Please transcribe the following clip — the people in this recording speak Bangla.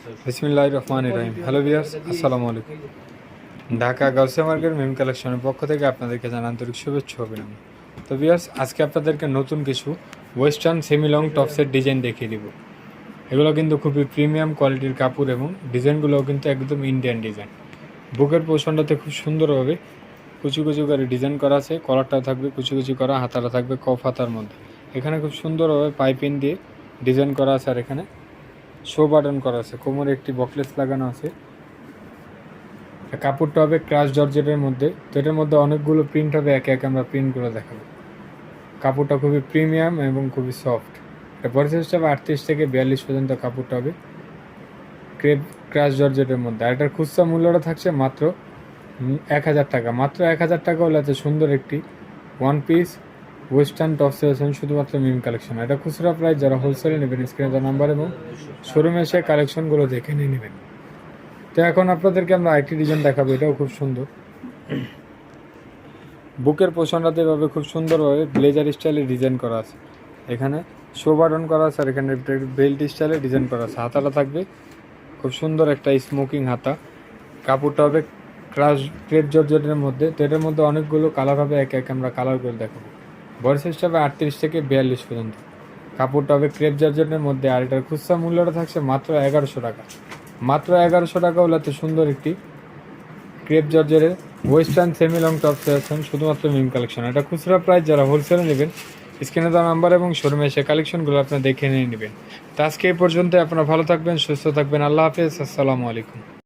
বিসমিল্লাহির রহমানির রহিম। হ্যালো ভিউয়ার্স, আসসালামু আলাইকুম। ঢাকা গাউসিয়া মার্কেট মিম কালেকশনের পক্ষ থেকে আপনাদেরকে জানাই আন্তরিক শুভেচ্ছা ও অভিনন্দন। তো ভিউয়ার্স, আজকে আপনাদেরকে নতুন কিছু ওয়েস্টার্ন সেমি লং টপসের ডিজাইন দেখিয়ে দিব। এগুলো কিন্তু খুবই প্রিমিয়াম কোয়ালিটির কাপড় এবং ডিজাইনগুলোও কিন্তু একদম ইন্ডিয়ান ডিজাইন। বুকের পোর্শনটাতে খুব সুন্দরভাবে কুচি কুচি করে ডিজাইন করা আছে। কলারটাও থাকবে কুচি কুচি করা, হাতাটা থাকবে কফ হাতার মধ্যে। এখানে খুব সুন্দরভাবে পাইপিং দিয়ে ডিজাইন করা আছে, আর এখানে শো বাটন করা আছে। কোমরে একটি বকলেস লাগানো আছে। কাপড়টা হবে ক্রাশ জর্জেটের মধ্যে। তো এটার মধ্যে অনেকগুলো প্রিন্ট হবে, একে একে আমরা প্রিন্টগুলো দেখাবো। কাপড়টা খুবই প্রিমিয়াম এবং খুবই সফট। এটা বডি সাইজটা হবে 38 থেকে 42 পর্যন্ত কাপড়টা হবে ক্রেপ ক্রাশ জর্জেটের মধ্যে। আর এটার খুচরা মূল্যটা থাকছে মাত্র 1000 টাকা। মাত্র 1000 টাকা হলে এত সুন্দর একটি ওয়ান পিস ওয়েস্টার্ন টপস আছেন শুধুমাত্র মিম কালেকশন। এটা খুচরা প্রাইস, যারা হোলসেলে নেবেন স্ক্রিনে দেওয়া নাম্বার এবং শোরুমে এসে কালেকশনগুলো দেখে নিয়ে নেবেন। তো এখন আপনাদেরকে আমরা আরেকটি ডিজাইন দেখাবো, এটাও খুব সুন্দর। বুকের পোষণটাতে এভাবে খুব সুন্দরভাবে ব্লেজার স্টাইলে ডিজাইন করা আছে। এখানে শো বাটন করা আছে, আর এখানে বেল্ট স্টাইলে ডিজাইন করা আছে। হাতাটা থাকবে খুব সুন্দর একটা স্মোকিং হাতা। কাপড়টা হবে ক্রাশ ক্রেপ জর্জেটের মধ্যে। তো এটার মধ্যে অনেকগুলো কালার হবে, একে একে আমরা কালার করে দেখাবো। বডি সাইজটা হবে 38 থেকে 42 পর্যন্ত। কাপড়টা হবে ক্রেপ জর্জেটের মধ্যে। আর এটার খুচরা মূল্যটা থাকছে মাত্র 1100 টাকা। মাত্র 1100 টাকা হলে এত সুন্দর একটি ক্রেপ জর্জেটের ওয়েস্টার্ন সেমি লং টপস আছেন শুধুমাত্র মিম কালেকশন। এটা খুচরা প্রাইস, যারা হোলসেলে নেবেন স্ক্রিনে দেওয়া নাম্বার এবং শোরুমে এসে কালেকশনগুলো আপনারা দেখে নিয়ে নেবেন। তো আজকে এই পর্যন্ত। আপনারা ভালো থাকবেন, সুস্থ থাকবেন। আল্লাহ হাফেজ, আসসালামু আলাইকুম।